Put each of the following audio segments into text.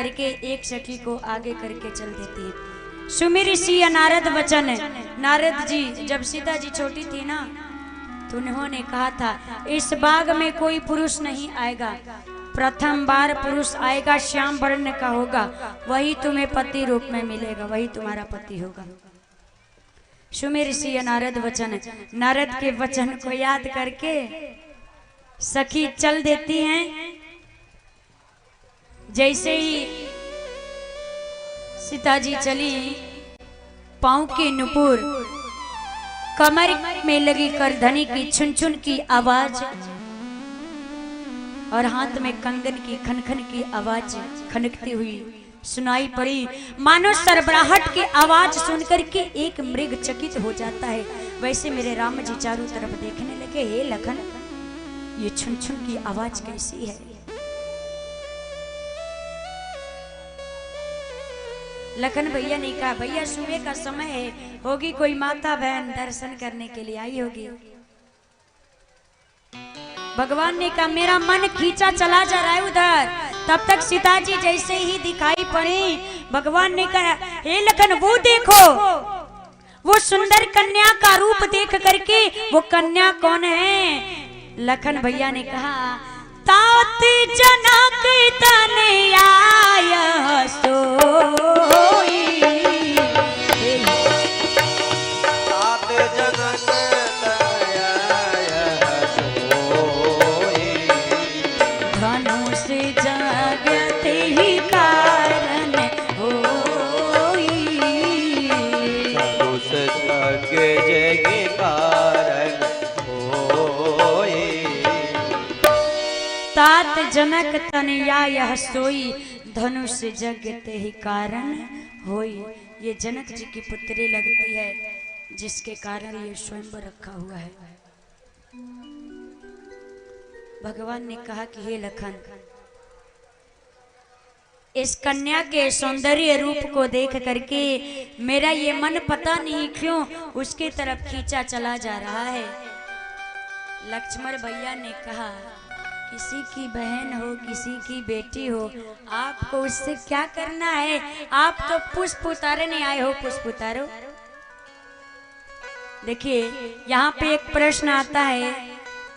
करके एक सखी को आगे करके चल देती है। सुमिर सी नारद वचन है। नारद जी जब सीता जी छोटी थी ना तो उन्होंने कहा था इस बाग में कोई पुरुष नहीं आएगा, प्रथम बार पुरुष आएगा श्याम वर्ण का होगा, वही तुम्हें पति रूप में मिलेगा, वही तुम्हारा पति होगा। सुमिर सी नारद वचन, नारद के वचन को याद करके सखी चल देती हैं। जैसे ही सीता जी चली, पांव की नुपुर, कमर में लगी करधनी की छुन छुन की आवाज और हाथ में कंगन की खनखन की आवाज खनकती हुई सुनाई पड़ी। मानो सरबराहट की आवाज सुनकर के एक मृग चकित हो जाता है, वैसे मेरे राम जी चारों तरफ देखने लगे, हे लखन ये छुन छुन की आवाज कैसी है। लखन भैया ने कहा भैया सुबह का समय है, होगी कोई माता बहन दर्शन करने के लिए आई होगी। भगवान ने कहा मेरा मन खींचा चला जा रहा है उधर। तब तक सीता जी जैसे ही दिखाई पड़ी, भगवान ने कहा हे लखन वो देखो, वो सुंदर कन्या का रूप देख करके वो कन्या कौन है। लखन भैया ने कहा तात जनक तनया सोई, तात जनक तनया सोई, धनुष जगत ही कारण होई, धनुष जग कारण होई। तात जनक तनया यह सोई, धनुष जगत ही कारण होई। ये जनक जी की पुत्री लगती है जिसके कारण ये स्वयंवर रखा हुआ है। भगवान ने कहा कि हे लखन इस कन्या के सौंदर्य रूप को देख करके मेरा ये मन पता नहीं क्यों उसके तरफ खींचा चला जा रहा है। लक्ष्मण भैया ने कहा किसी की बहन हो, किसी की बेटी हो, आपको उससे क्या करना है, आप तो पुष्प उतारने आए हो, पुष्प उतारो। देखिए यहाँ पे एक प्रश्न आता है,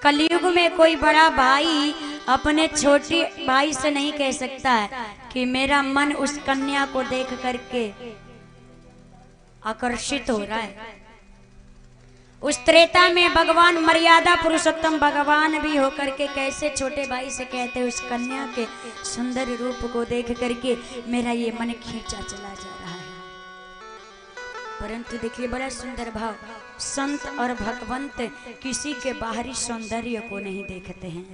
कलयुग में कोई बड़ा भाई अपने छोटे भाई से नहीं कह सकता है कि मेरा मन उस कन्या को देख करके आकर्षित हो रहा है। उस त्रेता में भगवान मर्यादा पुरुषोत्तम भगवान भी होकर के कैसे छोटे भाई से कहते उस कन्या के सुंदर रूप को देख करके मेरा ये मन खींचा चला जा रहा है। परंतु देखिए बड़ा सुंदर भाव, संत और भगवंत किसी के बाहरी सौंदर्य को नहीं देखते हैं।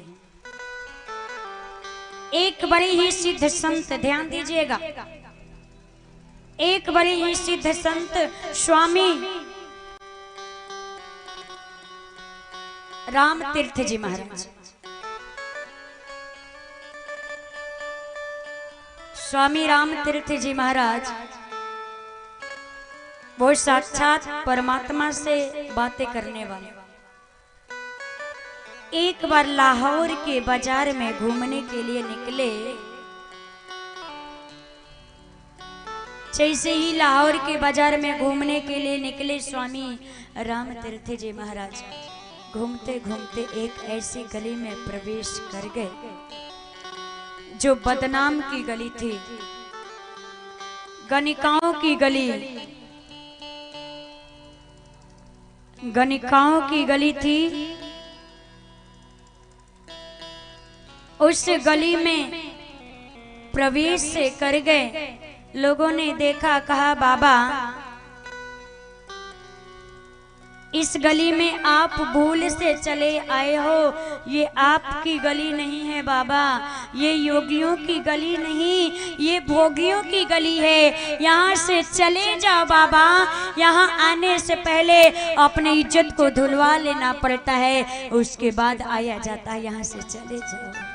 एक बड़े ही सिद्ध संत, ध्यान दीजिएगा, एक बड़े ही सिद्ध संत स्वामी राम तीर्थ जी महाराज, स्वामी राम तीर्थ जी महाराज वो साक्षात परमात्मा से बातें करने वाले। एक बार लाहौर के बाजार में घूमने के लिए निकले। जैसे ही लाहौर के बाजार में घूमने के लिए निकले स्वामी राम तीर्थ जी महाराज, घूमते घूमते एक ऐसी गली में प्रवेश कर गए जो बदनाम की गली थी, गणिकाओं की गली, गणिकाओं की गली थी। उस गली में प्रवेश से कर गए। लोगों ने देखा, कहा बाबा इस गली में आप भूल से चले आए हो, ये आपकी गली नहीं है बाबा, ये योगियों की गली नहीं, ये भोगियों की गली है, यहाँ से चले जाओ बाबा। यहाँ आने से पहले अपनी इज्जत को धुलवा लेना पड़ता है, उसके बाद आया जाता है, यहाँ से चले जाओ।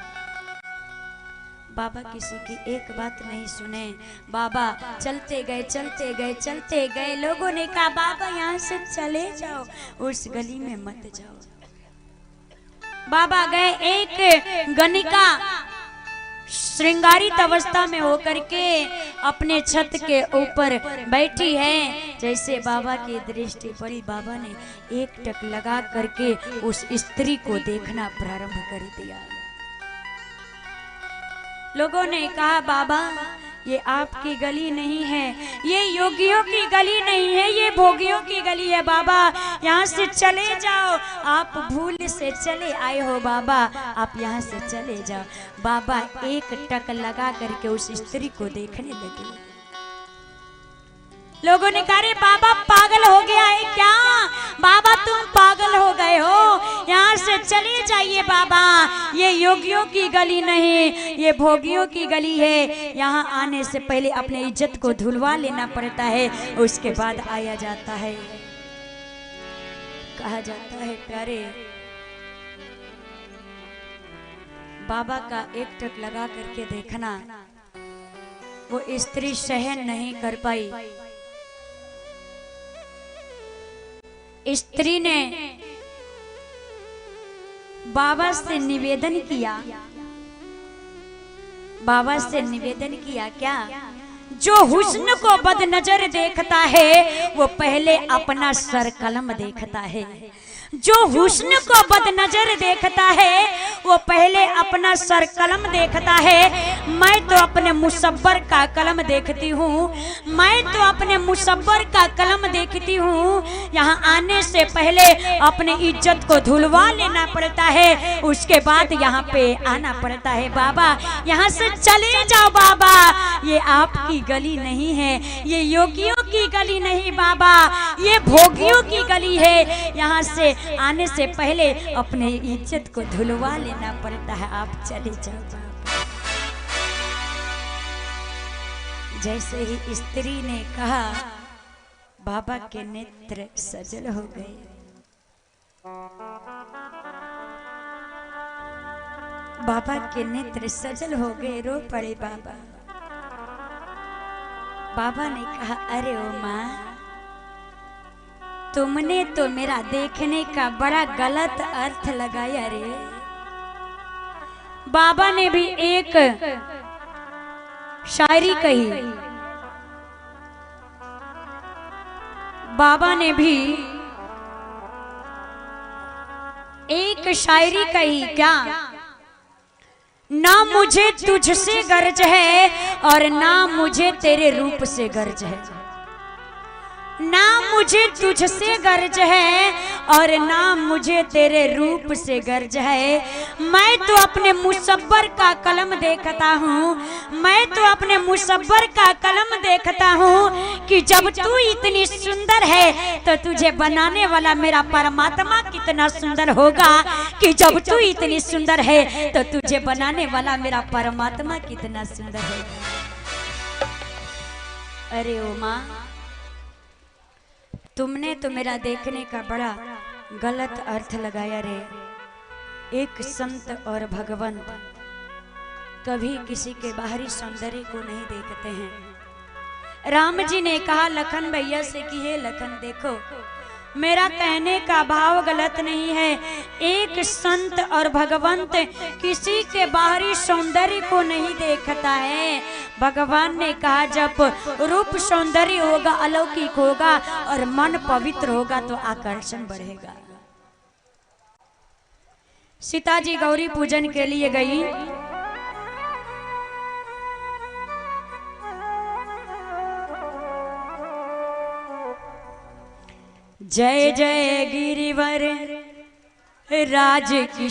बाबा किसी की एक बात नहीं सुने। बाबा चलते गए चलते गए चलते गए। लोगों ने कहा बाबा यहाँ से चले जाओ, उस गली में मत जाओ। बाबा गए, एक गणिका श्रृंगारित अवस्था में होकर के अपने छत के ऊपर बैठी है। जैसे बाबा की दृष्टि पड़ी, बाबा ने एक टक लगा करके उस स्त्री को देखना प्रारंभ कर दिया। लोगों ने कहा, बाबा ये आपकी गली नहीं है, ये योगियों की गली नहीं है, ये भोगियों की गली है। बाबा यहाँ से चले जाओ, आप भूल से चले आए हो बाबा, आप यहाँ से चले जाओ। बाबा एक टक लगा करके उस स्त्री को देखने लगे। लोगों ने कहा, बाबा पागल हो गया है क्या? बाबा तुम पागल हो गए हो, यहाँ से चले जाइए बाबा, ये योगियों की गली नहीं, ये भोगियों की गली है। यहाँ आने से पहले अपने इज्जत को धुलवा लेना पड़ता है, उसके बाद आया जाता है। कहा जाता है, प्यारे बाबा का एक टक लगा करके देखना वो स्त्री सहन नहीं कर पाई। स्त्री ने बाबा से निवेदन किया, बाबा से निवेदन किया क्या? जो हुस्न को बदनजर देखता है वो पहले अपना सर कलम देखता है। जो हुस्न को बदनजर देखता है वो पहले अपना सर कलम देखता है। मैं तो अपने मुसब्बर का कलम देखती हूँ, मैं तो अपने मुसब्बर का कलम देखती हूँ। यहाँ आने से पहले अपने इज्जत को धुलवा लेना पड़ता है, उसके बाद यहाँ पे आना पड़ता है। बाबा यहाँ से चले जाओ बाबा, ये आपकी गली नहीं है, ये योगियों की गली नहीं बाबा, ये भोगियों की गली है। यहाँ से आने से पहले अपने इज्जत को धुलवा लेना पड़ता है, आप चले जाओ बाबा। जैसे ही स्त्री ने कहा, बाबा के नेत्र सजल हो गए। बाबा के नेत्र सजल हो गए, रो पड़े बाबा। बाबा ने कहा, अरे ओ माँ, तुमने तो मेरा देखने का बड़ा गलत अर्थ लगाया रे। बाबा ने भी एक शायरी कही, बाबा ने भी एक शायरी कही, क्या? ना मुझे तुझसे गर्ज है और ना मुझे तेरे रूप से गर्ज है, ना मुझे तुझसे गर्ज है और ना मुझे तेरे रूप से गर्ज है। मैं तो अपने मुसब्बर का कलम देखता हूँ, मैं तो अपने मुसब्बर का कलम देखता हूँ कि जब तू इतनी सुंदर है तो तुझे बनाने वाला मेरा परमात्मा कितना सुंदर होगा, कि जब तू इतनी सुंदर है तो तुझे बनाने वाला मेरा परमात्मा कितना सुंदर होगा। अरे ओ माँ, तुमने तो मेरा देखने का बड़ा गलत अर्थ लगाया रे। एक संत और भगवंत कभी किसी के बाहरी सौंदर्य को नहीं देखते हैं। राम जी ने कहा लखन भैया से कि हे लखन देखो, मेरा कहने का भाव गलत नहीं है। एक संत और भगवंत किसी के बाहरी सौंदर्य को नहीं देखता है। भगवान ने कहा जब रूप सौंदर्य होगा, अलौकिक होगा और मन पवित्र होगा तो आकर्षण बढ़ेगा। सीता जी गौरी पूजन के लिए गई, जय जय गिरिवर राज की